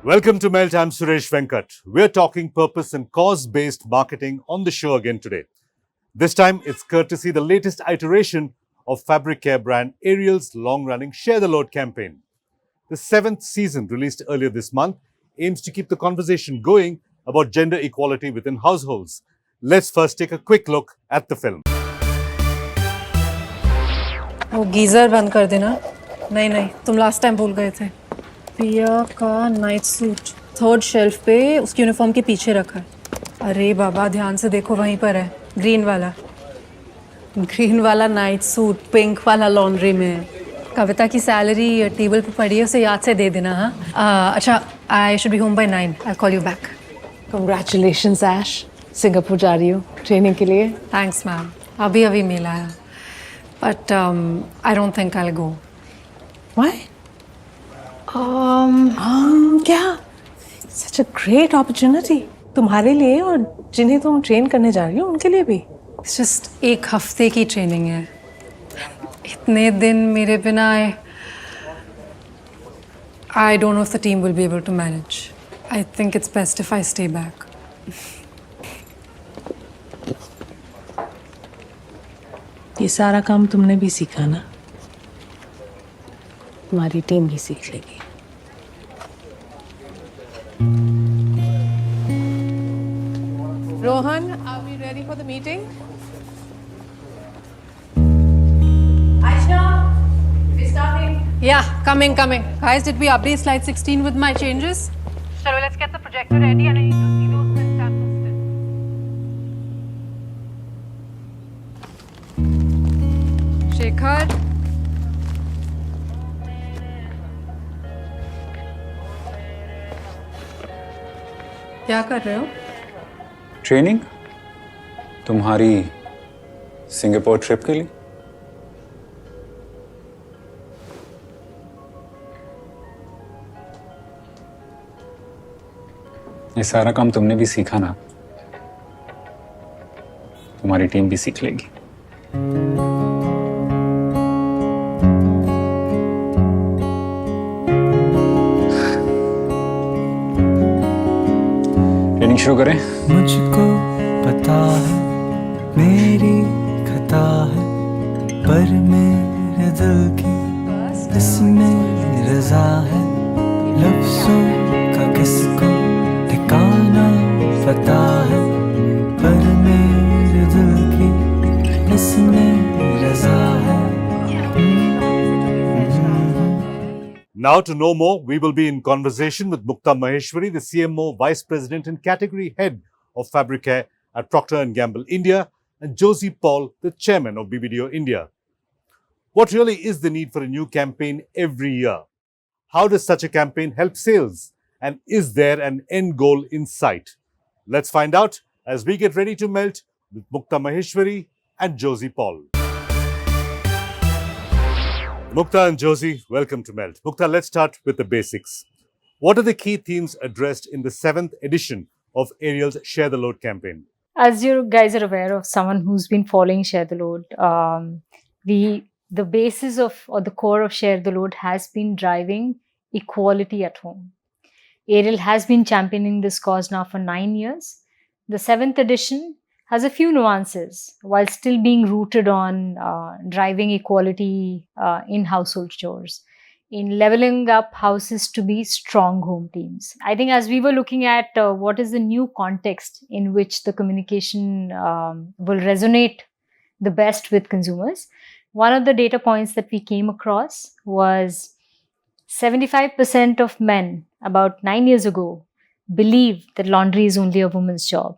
Welcome to Melt. I'm Suresh Venkat. We're talking purpose and cause-based marketing on the show again today. This time, it's courtesy the latest iteration of fabric care brand Ariel's long-running Share the Load campaign. The 7th season, released earlier this month, aims to keep the conversation going about gender equality within households. Let's first take a quick look at the film. वो geyser बंद कर देना। नहीं तुम last time भूल गए थे। पिया का नाइट सूट 3rd शेल्फ पे उसकी यूनिफॉर्म के पीछे रखा है। अरे बाबा ध्यान से देखो, वहीं पर है, ग्रीन वाला नाइट सूट पिंक वाला लॉन्ड्री में है। कविता की सैलरी टेबल पे पड़ी है, उसे याद से दे देना। हाँ अच्छा, I should be home by 9। I call you back. Congratulations, Ash. Singapore जा रही हो ट्रेनिंग के लिए? थैंक्स मैम, अभी मेल आया, but I don't think I'll go. Why? क्या? Such a great opportunity. तुम्हारे लिए और जिन्हें तुम ट्रेन करने जा रही हो उनके लिए भी। It's just 1 हफ्ते की ट्रेनिंग है। इतने दिन मेरे बिना I don't know if the team will be able to manage. I think it's best if I stay back. ये सारा काम तुमने भी सीखा ना, तुम्हारी टीम भी सीख लेगी। Rohan, are we ready for the meeting? Aisha, we're starting. Yeah, coming. Guys, did we update slide 16 with my changes? Sure, let's get the projector ready and I need to see those prints and posted. Shekhar. क्या कर रहे हो? Training तुम्हारी Singapore trip के लिए। ये सारा काम तुमने भी सीखा ना, तुम्हारी टीम भी सीख लेगी। ट्रेनिंग शुरू करें। मुझको पता है मेरी खता है, पर मेरे दिल की इसमें रजा है। लफ्ज़ों का किसको ठिकाना पता है, पर मेरे दिल की इसमें रजा है। Now to know more, we will be in conversation with Mukta Maheshwari, the CMO, Vice President and Category Head of Fabric Care at Procter & Gamble India, and Josy, the Chairman of BBDO India. What really is the need for a new campaign every year? How does such a campaign help sales? And is there an end goal in sight? Let's find out as we get ready to melt with Mukta Maheshwari and Josy. Mukta and Josy, welcome to Melt. Mukta, let's start with the basics. What are the key themes addressed in the 7th edition of Ariel's Share the Load campaign? As you guys are aware of, someone who's been following Share the Load, the basis of or the core of Share the Load has been driving equality at home. Ariel has been championing this cause now for 9 years. The 7th edition has a few nuances while still being rooted on driving equality in household chores, in leveling up houses to be strong home teams. I think as we were looking at what is the new context in which the communication will resonate the best with consumers, one of the data points that we came across was 75% of men about 9 years ago believed that laundry is only a woman's job.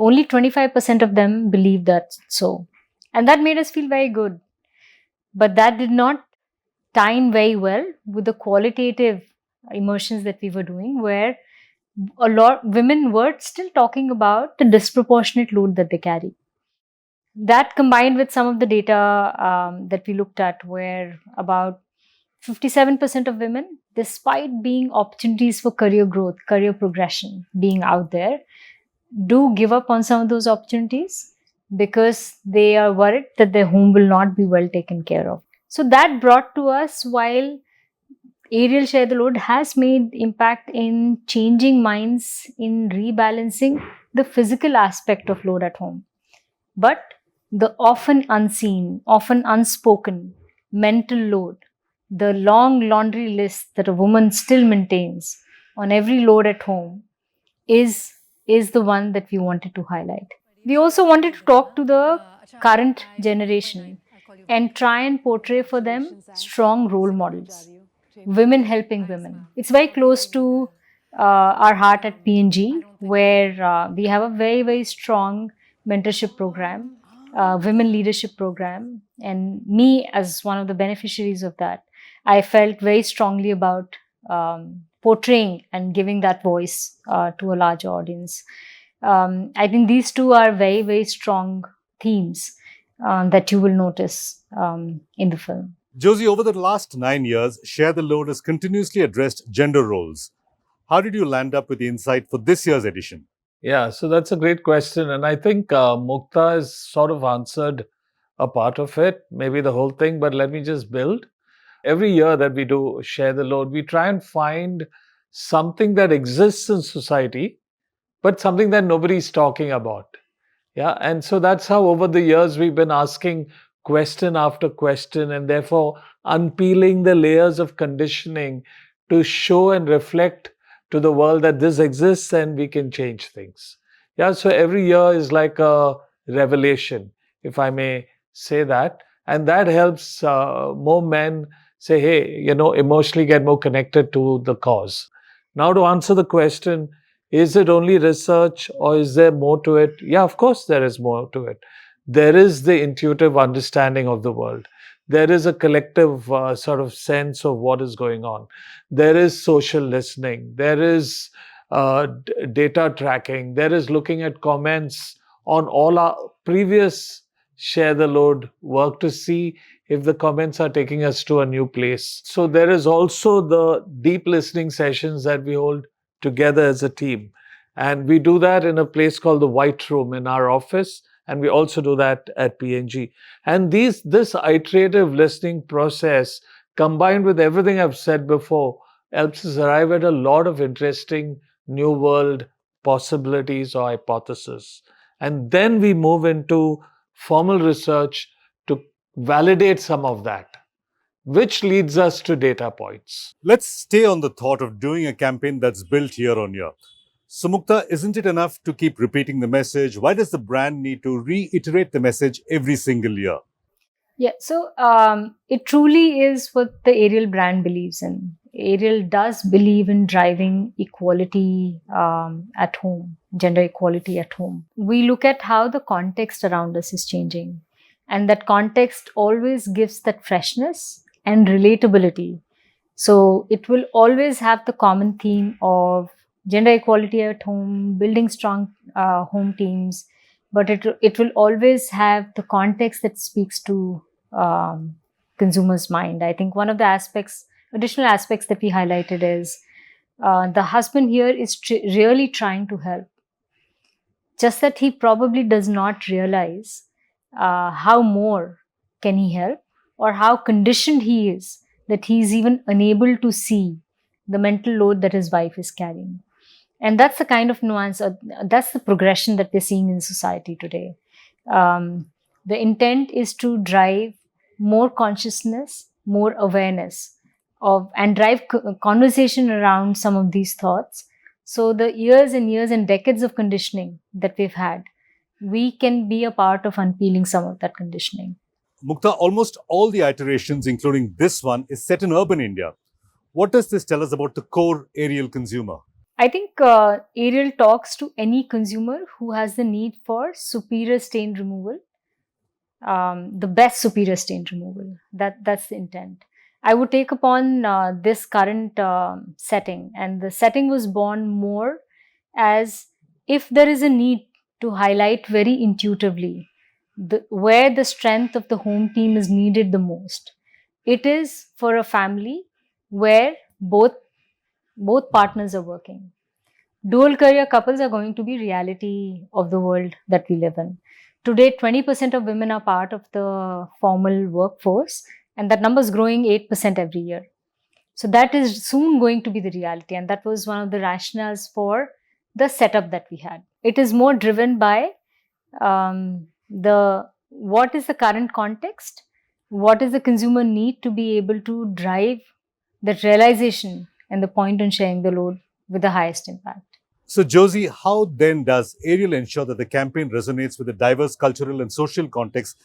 Only 25% of them believed that so. And that made us feel very good. But that did not tie in very well with the qualitative immersions that we were doing, where a lot women were still talking about the disproportionate load that they carry. That combined with some of the data that we looked at, where about 57% of women, despite being opportunities for career growth, career progression being out there, do give up on some of those opportunities because they are worried that their home will not be well taken care of. So that brought to us, while Ariel Share the Load has made impact in changing minds, in rebalancing the physical aspect of load at home. But the often unseen, often unspoken mental load, the long laundry list that a woman still maintains on every load at home is the one that we wanted to highlight. We also wanted to talk to the current generation and try and portray for them strong role models, women helping women. It's very close to our heart at P&G, where we have a very, very strong mentorship program, women leadership program. And me, as one of the beneficiaries of that, I felt very strongly about portraying and giving that voice to a larger audience. I think these two are very, very strong themes that you will notice in the film. Josy, over the last 9 years, Share the Load has continuously addressed gender roles. How did you land up with the insight for this year's edition? Yeah, so that's a great question. And I think Mukta has sort of answered a part of it, maybe the whole thing, but let me just build. Every year that we do Share the Load, we try and find something that exists in society, but something that nobody's talking about. Yeah, and so that's how over the years we've been asking question after question and therefore unpeeling the layers of conditioning to show and reflect to the world that this exists and we can change things. Yeah, so every year is like a revelation, if I may say that. And that helps more men say, hey, emotionally get more connected to the cause. Now, to answer the question, is it only research or is there more to it? Yeah, of course, there is more to it. There is the intuitive understanding of the world. There is a collective sort of sense of what is going on. There is social listening. There is data tracking. There is looking at comments on all our previous Share the Load work to see if the comments are taking us to a new place. So there is also the deep listening sessions that we hold together as a team. And we do that in a place called the White Room in our office. And we also do that at P&G. And this iterative listening process, combined with everything I've said before, helps us arrive at a lot of interesting new world possibilities or hypotheses. And then we move into formal research to validate some of that, which leads us to data points. Let's stay on the thought of doing a campaign that's built year on year. So, Mukta, isn't it enough to keep repeating the message? Why does the brand need to reiterate the message every single year? Yeah, so it truly is what the Ariel brand believes in. Ariel does believe in driving equality at home, gender equality at home. We look at how the context around us is changing, and that context always gives that freshness and relatability. So it will always have the common theme of gender equality at home, building strong home teams, but it will always have the context that speaks to consumers' mind. I think one of the additional aspects that we highlighted is the husband here is really trying to help, just that he probably does not realize how more can he help, or how conditioned he is that he's even unable to see the mental load that his wife is carrying. And that's the kind of nuance, that's the progression that we're seeing in society today. The intent is to drive more consciousness, more awareness and drive conversation around some of these thoughts. So the years and years and decades of conditioning that we've had, we can be a part of unpeeling some of that conditioning. Mukta, almost all the iterations, including this one, is set in urban India. What does this tell us about the core Ariel consumer? I think Ariel talks to any consumer who has the need for superior stain removal, the best superior stain removal. That's the intent. I would take upon this current setting, and the setting was born more as if there is a need to highlight very intuitively where the strength of the home team is needed the most. It is for a family where both partners are working. Dual career couples are going to be reality of the world that we live in. Today, 20% of women are part of the formal workforce, and that number is growing 8% every year. So that is soon going to be the reality. And that was one of the rationales for the setup that we had. It is more driven by what is the current context, what is the consumer need to be able to drive that realization and the point on sharing the load with the highest impact. So, Josy, how then does Ariel ensure that the campaign resonates with the diverse cultural and social context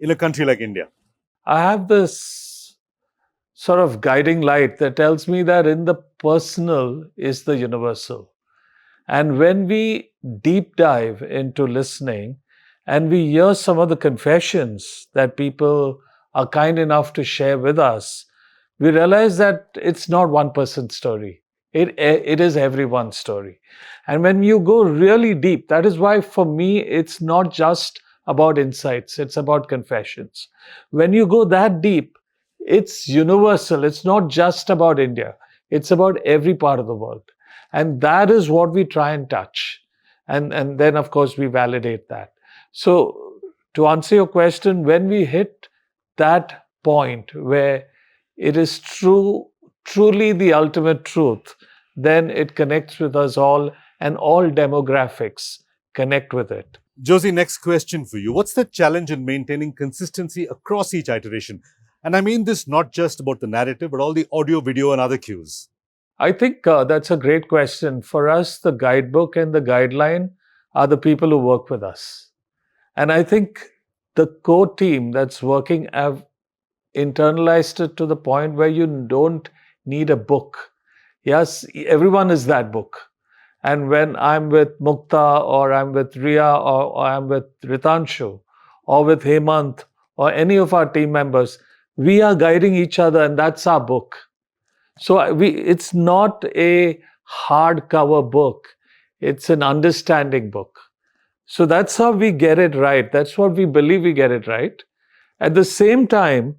in a country like India? I have this sort of guiding light that tells me that in the personal is the universal. And when we deep dive into listening and we hear some of the confessions that people are kind enough to share with us, we realize that it's not one person's story. It is everyone's story. And when you go really deep, that is why for me, it's not just about insights, it's about confessions. When you go that deep, it's universal. It's not just about India. It's about every part of the world. And that is what we try and touch. And then, of course, we validate that. So to answer your question, when we hit that point where it is truly the ultimate truth, then it connects with us all and all demographics connect with it. Josy, next question for you. What's the challenge in maintaining consistency across each iteration? And I mean this not just about the narrative, but all the audio, video, and other cues. I think that's a great question. For us, the guidebook and the guideline are the people who work with us. And I think the core team that's working have internalized it to the point where you don't need a book. Yes, everyone is that book. And when I'm with Mukta or I'm with Ria or I'm with Ritanshu or with Hemant or any of our team members, we are guiding each other and that's our book. So it's not a hardcover book. It's an understanding book. So that's how we get it right. That's what we believe we get it right. At the same time,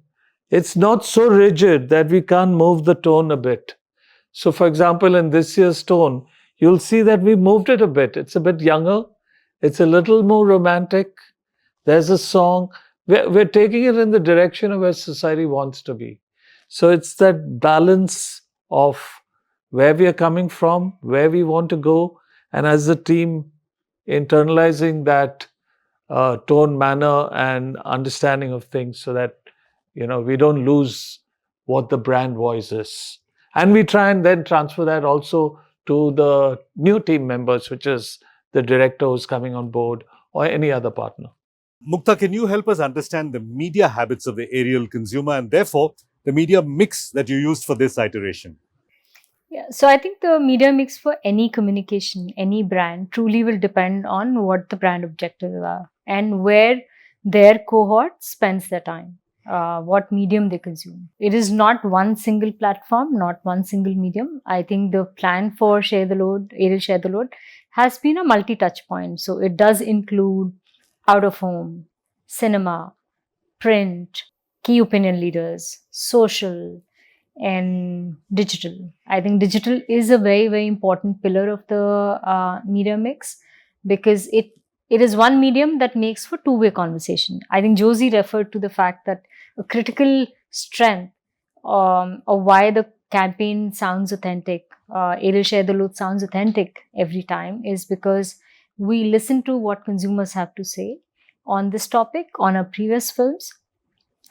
it's not so rigid that we can't move the tone a bit. So for example, in this year's tone, you'll see that we moved it a bit. It's a bit younger. It's a little more romantic. There's a song. We're taking it in the direction of where society wants to be. So it's that balance of where we are coming from, where we want to go, and as a team, internalizing that tone, manner, and understanding of things so that we don't lose what the brand voice is. And we try and then transfer that also to the new team members, which is the director who's coming on board or any other partner. Mukta, can you help us understand the media habits of the Ariel consumer and therefore the media mix that you used for this iteration? Yeah, so I think the media mix for any communication, any brand truly will depend on what the brand objectives are and where their cohort spends their time. What medium they consume. It is not one single platform, not one single medium. I think the plan for Ariel Share the Load has been a multi-touch point. So it does include out of home, cinema, print, key opinion leaders, social, and digital. I think digital is a very, very important pillar of the media mix because it is one medium that makes for two-way conversation. I think Josy referred to the fact that a critical strength of why the campaign sounds authentic, Ariel Share the Load sounds authentic every time is because we listen to what consumers have to say on this topic, on our previous films,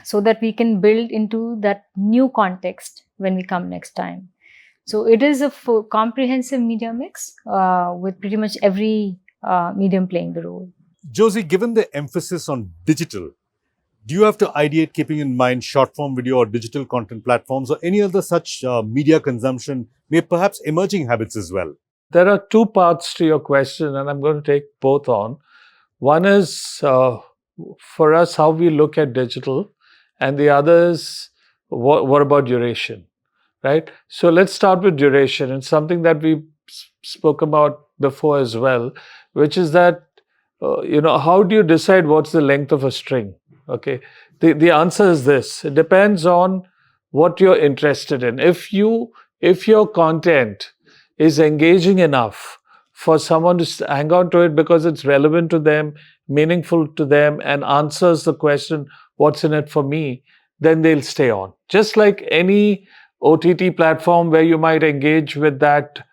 so that we can build into that new context when we come next time. So it is a comprehensive media mix with pretty much every medium playing the role. Josy, given the emphasis on digital, do you have to ideate keeping in mind short-form video or digital content platforms or any other such media consumption, maybe perhaps emerging habits as well? There are two parts to your question, and I'm going to take both on. One is for us, how we look at digital, and the other is what about duration, right? So let's start with duration. It's something that we spoke about before as well, which is that, how do you decide what's the length of a string? Okay, the answer is this. It depends on what you're interested in. If your content is engaging enough for someone to hang on to it because it's relevant to them, meaningful to them, and answers the question, what's in it for me, then they'll stay on. Just like any OTT platform where you might engage with that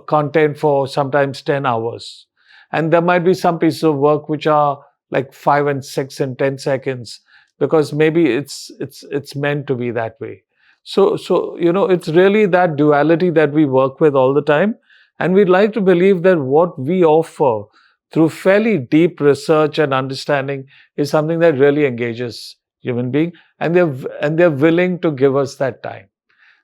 content for sometimes 10 hours. And there might be some pieces of work which are like 5 and 6 and 10 seconds, because maybe it's meant to be that way. So it's really that duality that we work with all the time. And we'd like to believe that what we offer through fairly deep research and understanding is something that really engages human being, and they're willing to give us that time.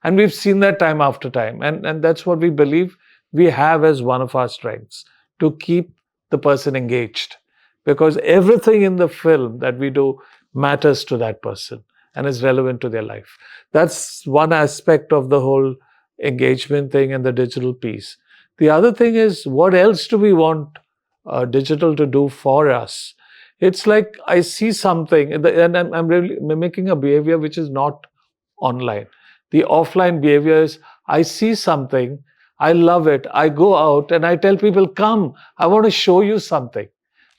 And we've seen that time after time. And that's what we believe we have as one of our strengths, to keep the person engaged. Because everything in the film that we do matters to that person and is relevant to their life. That's one aspect of the whole engagement thing and the digital piece. The other thing is, what else do we want digital to do for us? It's like I see something, and I'm really mimicking a behavior which is not online. The offline behavior is, I see something, I love it, I go out and I tell people, come, I want to show you something.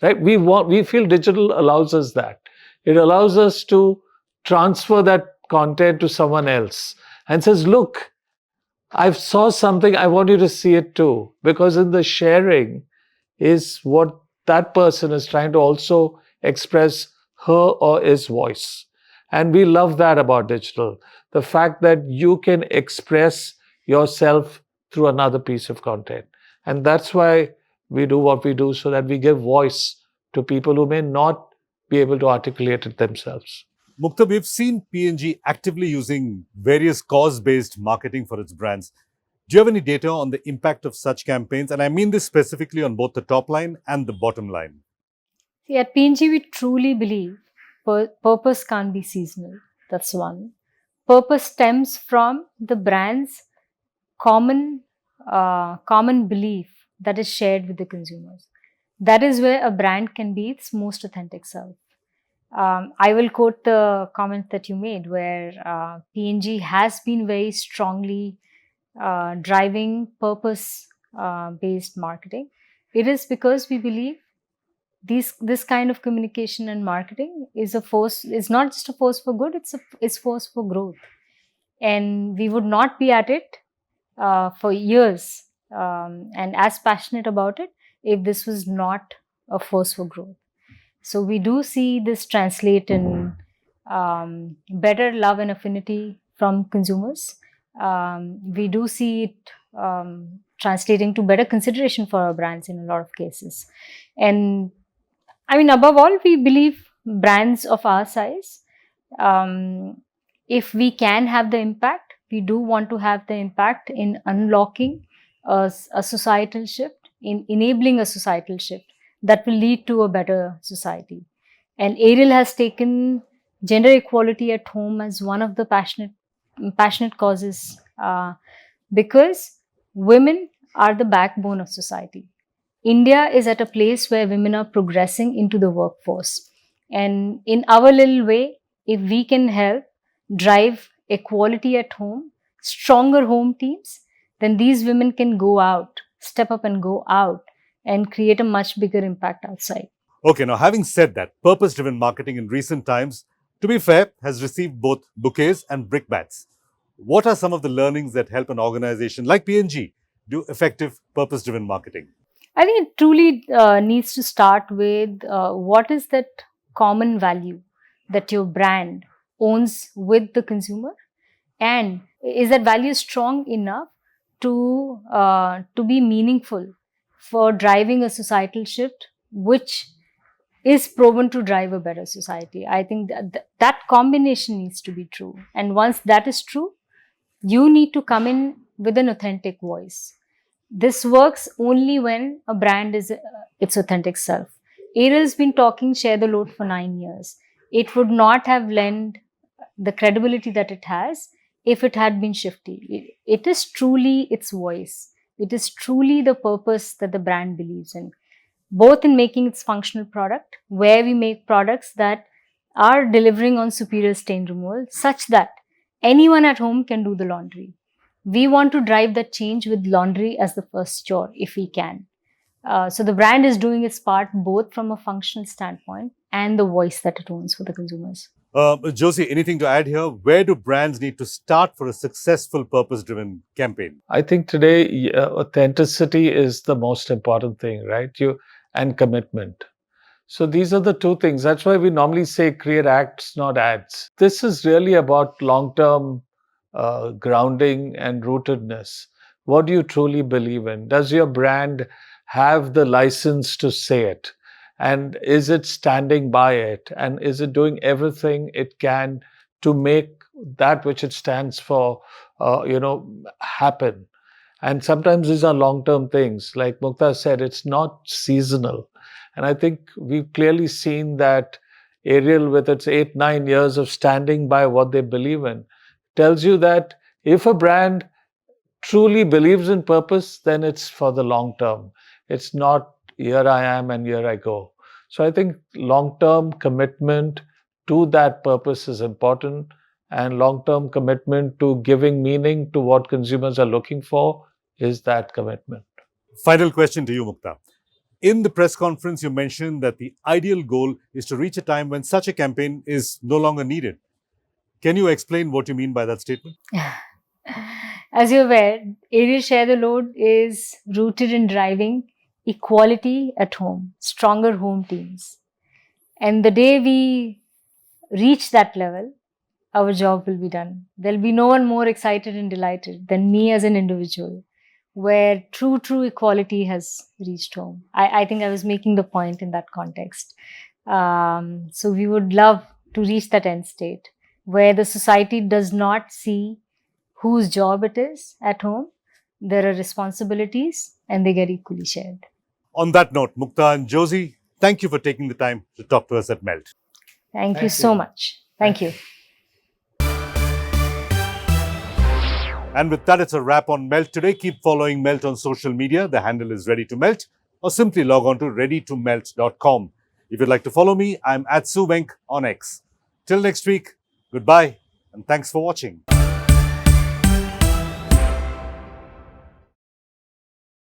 Right? We feel digital allows us that. It allows us to transfer that content to someone else and says, look, I saw something, I want you to see it too. Because in the sharing is what that person is trying to also express her or his voice. And we love that about digital. The fact that you can express yourself through another piece of content. And that's why we do what we do, so that we give voice to people who may not be able to articulate it themselves. Mukta, we've seen P&G actively using various cause-based marketing for its brands. Do you have any data on the impact of such campaigns? And I mean this specifically on both the top line and the bottom line. See, at P&G, we truly believe purpose can't be seasonal. That's one. Purpose stems from the brand's common belief that is shared with the consumers. That is where a brand can be its most authentic self. I will quote the comment that you made, where P&G has been very strongly driving purpose-based marketing. It is because we believe this kind of communication and marketing is not just a force for good, it's force for growth. And we would not be at it for years and as passionate about it if this was not a force for growth. So we do see this translate in better love and affinity from consumers. We do see it translating to better consideration for our brands in a lot of cases. And I mean, above all, we believe brands of our size, if we can have the impact, we do want to have the impact in unlocking a societal shift, in enabling a societal shift that will lead to a better society. And Ariel has taken gender equality at home as one of the passionate causes, because women are the backbone of society. India is at a place where women are progressing into the workforce. And in our little way, if we can help drive equality at home, stronger home teams, then these women can go out, step up and go out and create a much bigger impact outside. Okay, now having said that, purpose-driven marketing in recent times, to be fair, has received both bouquets and brickbats. What are some of the learnings that help an organization like P&G do effective purpose-driven marketing? I think it truly needs to start with what is that common value that your brand owns with the consumer, and is that value strong enough to be meaningful for driving a societal shift, which is proven to drive a better society. I think that combination needs to be true. And once that is true, you need to come in with an authentic voice. This works only when a brand is its authentic self. Ariel's been talking Share the Load for 9 years. It would not have lent the credibility that it has if it had been shifty. It is truly its voice. It is truly the purpose that the brand believes in, both in making its functional product, where we make products that are delivering on superior stain removal, such that anyone at home can do the laundry. We want to drive that change with laundry as the first chore, if we can. So the brand is doing its part both from a functional standpoint and the voice that it owns for the consumers. Josy, anything to add here? Where do brands need to start for a successful purpose-driven campaign? I think today authenticity is the most important thing, right? And commitment. So these are the two things. That's why we normally say create acts, not ads. This is really about long-term grounding and rootedness. What do you truly believe in? Does your brand have the license to say it? And is it standing by it? And is it doing everything it can to make that which it stands for, happen? And sometimes these are long-term things. Like Mukta said, it's not seasonal. And I think we've clearly seen that Ariel, with its 8-9 years of standing by what they believe in, tells you that if a brand truly believes in purpose, then it's for the long term. It's not here I am and here I go. So I think long-term commitment to that purpose is important, and long-term commitment to giving meaning to what consumers are looking for is that commitment. Final question to you, Mukta. In the press conference, you mentioned that the ideal goal is to reach a time when such a campaign is no longer needed. Can you explain what you mean by that statement? As you're aware, Ariel Share the Load is rooted in driving equality at home, stronger home teams. And the day we reach that level, our job will be done. There'll be no one more excited and delighted than me as an individual, where true equality has reached home. I think I was making the point in that context. So we would love to reach that end state where the society does not see whose job it is at home. There are responsibilities and they get equally shared. On that note, Mukta and Josy, thank you for taking the time to talk to us at Melt. Thank you so much. Thank you. And with that, it's a wrap on Melt today. Keep following Melt on social media. The handle is Ready to Melt, or simply log on to readytomelt.com. If you'd like to follow me, I'm @Suvenk on X. Till next week, goodbye and thanks for watching.